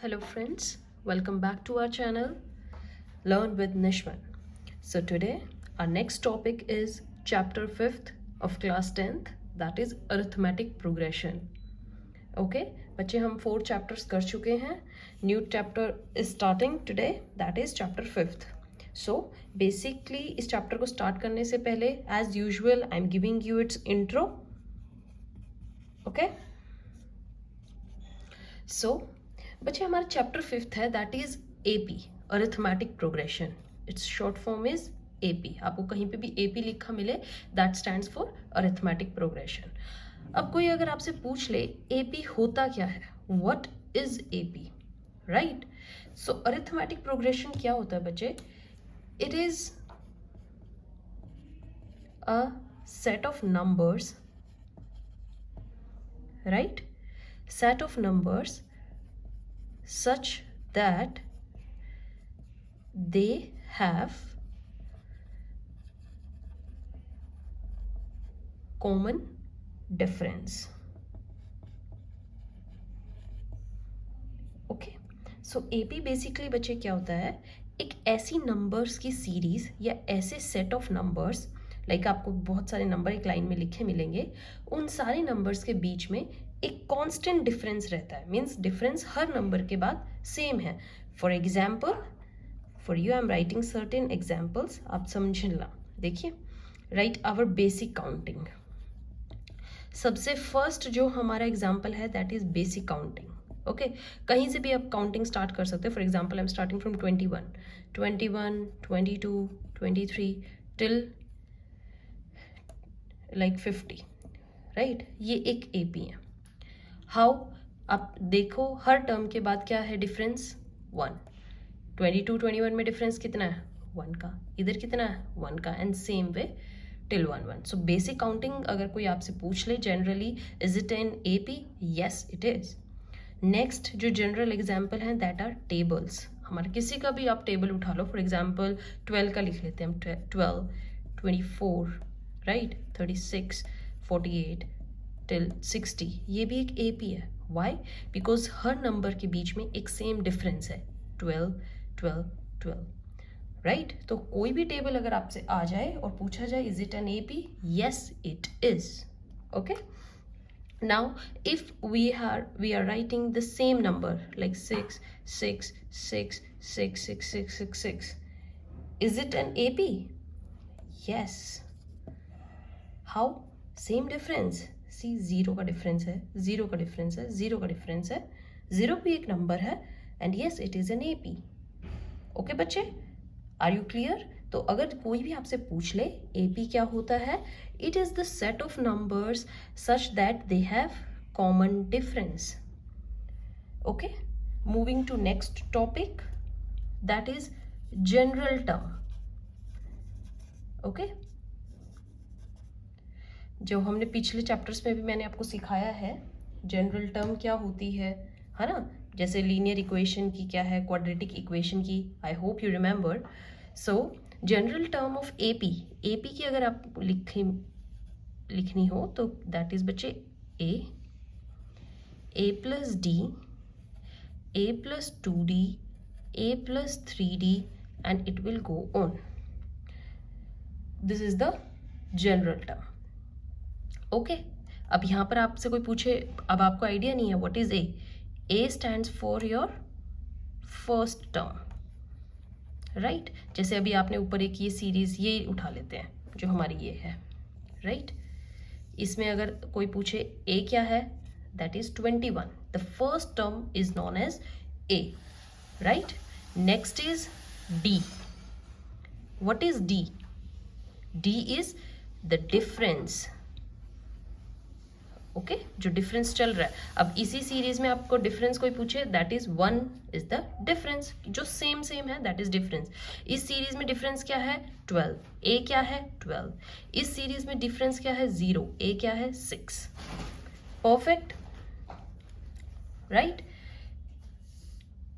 Hello friends, welcome back to our channel Learn with Nishman. So today our next topic is chapter 5th of class 10th, that is arithmetic progression. Okay, बच्चे हम 4 chapters कर चुके हैं. New chapter is starting today, that is chapter 5th. So basically इस chapter को start करने से पहले as usual I am giving you its intro. Okay, so बच्चे हमारा चैप्टर 5th है that is AP arithmetic progression. It's short form is AP. आपको कहीं पे भी एपी लिखा मिले that stands for arithmetic progression. अब कोई अगर आपसे पूछ ले एपी होता क्या है, what is AP, right? So arithmetic progression क्या होता है बच्चे? It is a set of numbers, right? set of numbers such that they have common difference. Okay, so AP basically बच्चे क्या होता है? एक ऐसी नंबर्स की सीरीज या ऐसे सेट ऑफ नंबर्स, लाइक आपको बहुत सारे नंबर एक लाइन में लिखे मिलेंगे, उन सारे नंबर्स के बीच में एक कांस्टेंट डिफरेंस रहता है. मीन्स डिफरेंस हर नंबर के बाद सेम है. For example, for you I am writing certain examples, आप समझ ला. देखिए, राइट आवर बेसिक काउंटिंग. सबसे फर्स्ट जो हमारा एग्जाम्पल है that is basic counting. Okay, कहीं से भी आप काउंटिंग स्टार्ट कर सकते हो. For example I am starting from 21, 22, 23 till like 50, right? ये एक एपी है. हाउ? आप देखो हर टर्म के बाद क्या है डिफरेंस? 1. 22, 21 में डिफरेंस कितना है? 1 का. इधर कितना है? 1 का. And same way till 1. So basic counting अगर कोई आपसे पूछ ले generally, is it an AP? Yes it is. Next जो जनरल एग्जाम्पल हैं दैट आर टेबल्स. हमारे किसी का भी आप टेबल उठा लो. फॉर एग्जाम्पल 12 का लिख लेते हैं हम. 12, 24, राइट? 36, 48 टिल 60. ये भी एक एपी है. वाई? बिकॉज हर नंबर के बीच में एक सेम डिफरेंस है. 12, 12, 12, राइट? तो कोई भी टेबल अगर आपसे आ जाए और पूछा जाए is it an AP? Yes it is. Okay, now if we are writing the same number like 6, 6, 6, 6, 6, 6, 6, 6, is it an AP? Yes. how? Same difference. See, 0 का डिफरेंस है, 0 का डिफरेंस है, 0 का डिफरेंस है. 0 भी एक नंबर है and yes it is an AP. Okay बच्चे, आर यू क्लियर? तो अगर कोई भी आपसे पूछ ले एपी क्या होता है, it is the set of numbers such that they have common difference. Okay, moving to next topic that is general term. Okay, जो हमने पिछले चैप्टर्स में भी मैंने आपको सिखाया है जनरल टर्म क्या होती है ना? जैसे लीनियर इक्वेशन की क्या है, क्वाड्रेटिक इक्वेशन की. I hope you remember. So general term of AP, AP की अगर आप लिखनी हो तो दैट इज बच्चे A plus D, A plus 2d, A plus 3d and it will go on. This is the general term. Okay, अब यहाँ पर आपसे कोई पूछे, अब आपको आइडिया नहीं है what is a. A stands for your first term, right? जैसे अभी आपने ऊपर एक ये सीरीज ये उठा लेते हैं जो हमारी ये है, राइट? इसमें अगर कोई पूछे ए क्या है, that is 21. The first term is known as A, right? Next is D. What is D? D is the difference. Okay, जो डिफरेंस चल रहा है. अब इसी सीरीज में आपको डिफरेंस कोई पूछे that is 1 is the difference. जो सेम है दैट इज डिफरेंस. इस सीरीज में डिफरेंस क्या है? 12. ए क्या है? 12. इस सीरीज में डिफरेंस क्या है? 0. ए क्या है? 6. Perfect, right?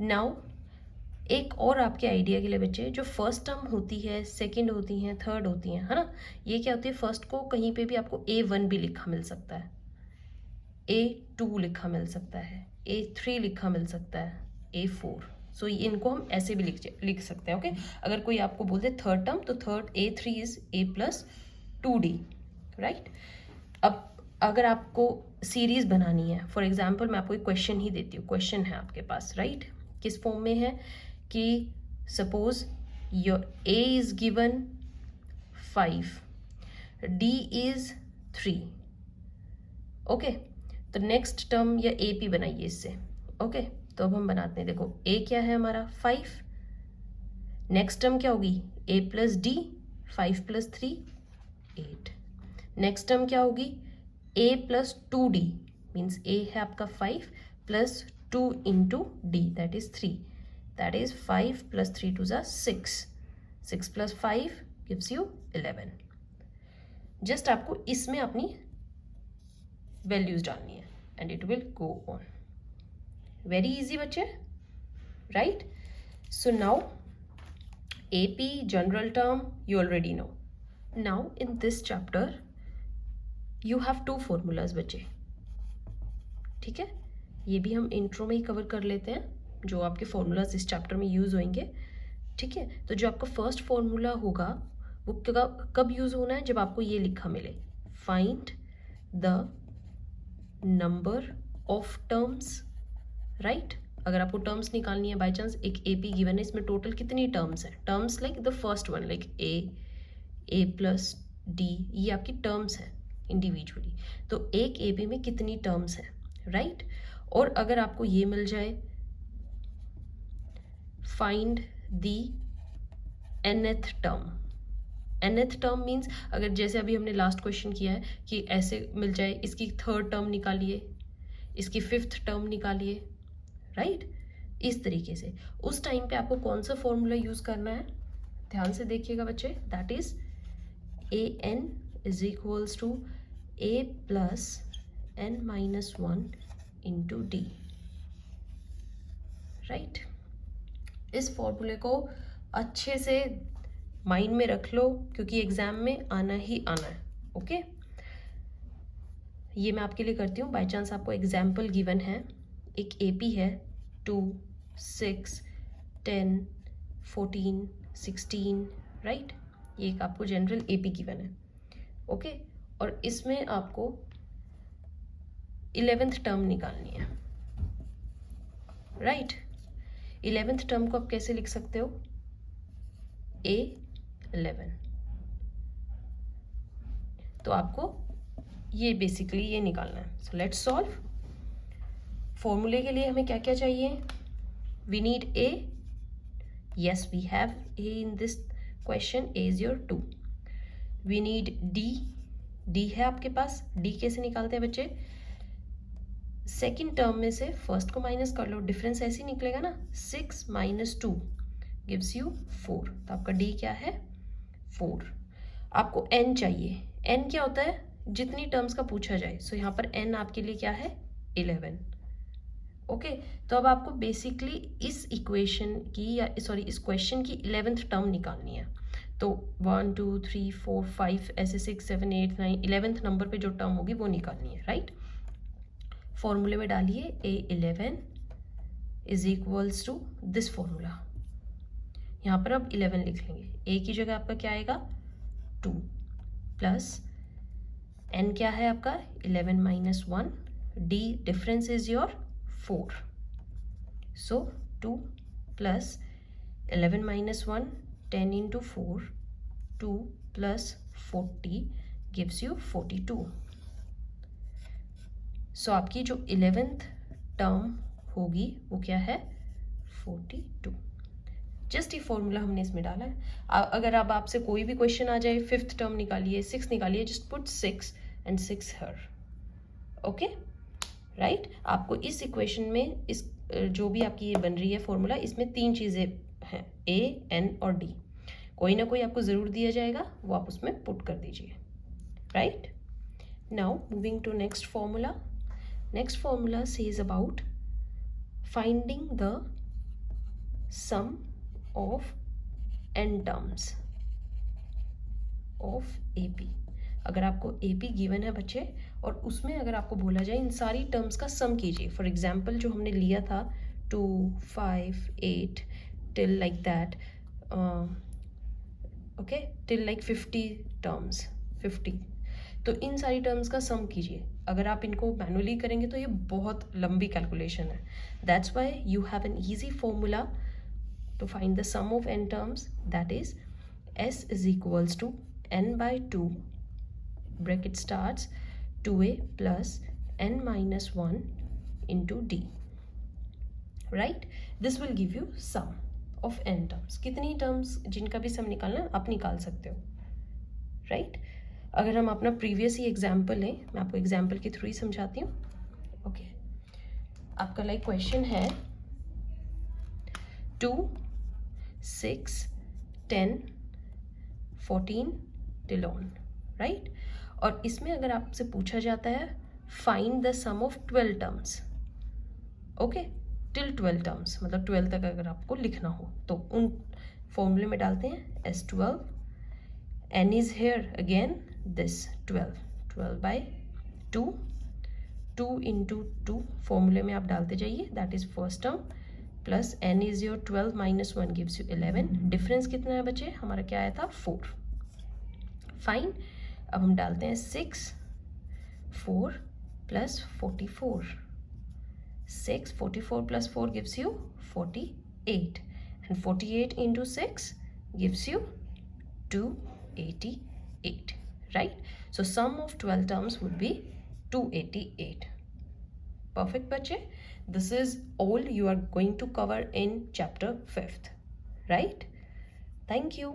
नाउ एक और आपके आइडिया के लिए बच्चे, जो फर्स्ट टर्म होती है, सेकंड होती हैं, थर्ड होती हैं, है ना? ये क्या होती है? फर्स्ट को कहीं पे भी आपको A1 भी लिखा मिल सकता है, A2 लिखा मिल सकता है, A3 लिखा मिल सकता है, A4. सो इनको हम ऐसे भी लिख सकते हैं. ओके, अगर कोई आपको बोल दे थर्ड टर्म तो third A3 is A+2D, right. अब अगर आपको सीरीज बनानी है, फॉर एग्जाम्पल मैं आपको एक क्वेश्चन ही देती हूँ. क्वेश्चन है आपके पास, राइट. किस फॉर्म में है कि suppose your A is given 5, D is 3. Okay, तो नेक्स्ट टर्म या AP बनाइए इससे. ओके, तो अब हम बनाते हैं. देखो A क्या है हमारा 5, नेक्स्ट टर्म क्या होगी A+D, 5 + 3 8. नेक्स्ट टर्म क्या होगी A+2D, मीन्स A है आपका 5 + 2 × D, that is 3. That is 5 + 3 = 6. 6 + 5 gives you 11. Just आपको इसमें अपनी वैल्यूज डालनी है and it will go on. Very easy बच्चे, right. So now AP general term you already know. Now in this chapter you have 2 formulas बच्चे, ठीक है. ये भी हम इंट्रो में ही कवर कर लेते हैं जो आपके फॉर्मूलाज इस चैप्टर में यूज होंगे, ठीक है. तो जो आपका फर्स्ट फॉर्मूला होगा वो कब यूज होना है, जब आपको ये लिखा मिले find the number of terms, right. अगर आपको टर्म्स निकालनी है, बाय चांस एक AP गिवन है, इसमें टोटल कितनी टर्म्स हैं. Terms like the first one like A+D, ये आपकी टर्म्स हैं इंडिविजुअली. तो एक AP में कितनी टर्म्स हैं, राइट. और अगर आपको ये मिल जाए find the nth term. nth term means अगर जैसे अभी हमने लास्ट क्वेश्चन किया है कि ऐसे मिल जाए, इसकी थर्ड टर्म निकालिए, इसकी फिफ्थ टर्म निकालिए, राइट. इस तरीके से उस टाइम पे आपको कौन सा फॉर्मूला यूज करना है, ध्यान से देखिएगा बच्चे. That is AN = A + n-1 × D, right. इस फॉर्मूले को अच्छे से माइंड में रख लो क्योंकि एग्जाम में आना ही आना है. ओके, ये मैं आपके लिए करती हूँ. बाय चांस आपको एग्जाम्पल गिवन है, एक AP है 2, 6, 10, 14, 16, राइट. ये एक आपको जनरल AP गिवन है. ओके, और इसमें आपको 11th टर्म निकालनी है, राइट. 11th टर्म को आप कैसे लिख सकते हो A11. तो आपको ये बेसिकली ये निकालना है. So let's solve. फॉर्मूले के लिए हमें क्या क्या चाहिए, we need A. yes we have A in this question. A is your 2. we need D है आपके पास. D कैसे निकालते हैं बच्चे, सेकेंड टर्म में से फर्स्ट को माइनस कर लो, डिफरेंस ऐसे ही निकलेगा ना. 6 - 2 gives you 4. तो आपका D क्या है 4. आपको N चाहिए. N क्या होता है, जितनी टर्म्स का पूछा जाए. सो यहाँ पर N आपके लिए क्या है 11. ओके, तो अब आपको बेसिकली इस इक्वेशन की या सॉरी इस क्वेश्चन की 11th टर्म निकालनी है. तो 1 2 3 4 5 ऐसे 6 7 8 9 11th नंबर पे जो टर्म होगी वो निकालनी है, राइट. फॉर्मूले में डालिए A11 = दिस फॉर्मूला. यहाँ पर अब 11 लिख लेंगे. A की जगह आपका क्या आएगा 2 प्लस N क्या है आपका 11 - 1. D difference is your 4. So 2 plus 11 - 1, 10 × 4, 2 + 40 gives you 42. So आपकी जो 11th टर्म होगी वो क्या है 42. जस्ट ये फॉर्मूला हमने इसमें डाला है. अगर अब आपसे कोई भी क्वेश्चन आ जाए 5th टर्म निकालिए 6 निकालिए, just put 6 and 6 here. Okay, right. आपको इस इक्वेशन में इस जो भी आपकी ये बन रही है फॉर्मूला, इसमें 3 चीज़ें हैं A, N और D. कोई ना कोई आपको ज़रूर दिया जाएगा, वो आप उसमें पुट कर दीजिए, right. Now moving to next formula. Next formula says about finding the sum of n terms of AP. अगर आपको AP गिवन है बच्चे और उसमें अगर आपको बोला जाए इन सारी टर्म्स का सम कीजिए. फॉर एग्जाम्पल जो हमने लिया था 2, 5, 8 till like that, okay, till like 50 terms, 50। तो इन सारी टर्म्स का सम कीजिए। अगर आप इनको मैनुअली करेंगे तो ये बहुत लंबी कैलकुलेशन है। That's why you have an easy formula to find the sum of n terms, that is s is equals to n by 2 bracket starts 2a plus n minus 1 into d, right? This will give you sum of n terms। कितनी terms जिनका भी sum निकालना है आप निकाल सकते हो, right? अगर हम अपना प्रीवियस ही एग्जाम्पल लें, मैं आपको एग्जाम्पल के थ्रू ही समझाती हूँ। ओके, आपका लाइक क्वेश्चन है 2, 6, 10, 14 टिल ऑन, राइट? और इसमें अगर आपसे पूछा जाता है find the sum of 12 terms, okay, till 12 terms, मतलब 12 तक अगर आपको लिखना हो तो उन फॉर्मूले में डालते हैं S12, n is here again this 12 by 2, 2 into 2 फॉर्मूले में आप डालते जाइए, that is first term, plus n is your 12 minus 1 gives you 11। Difference कितना है बच्चे, हमारा क्या आया था 4। फाइन, अब हम डालते हैं 6, 4 plus 44, 6, 44 plus 4 gives you 48, and 48 into 6 gives you 288, right? So sum of 12 terms would be 288. Perfect, bache. This is all you are going to cover in chapter 5th, right? Thank you.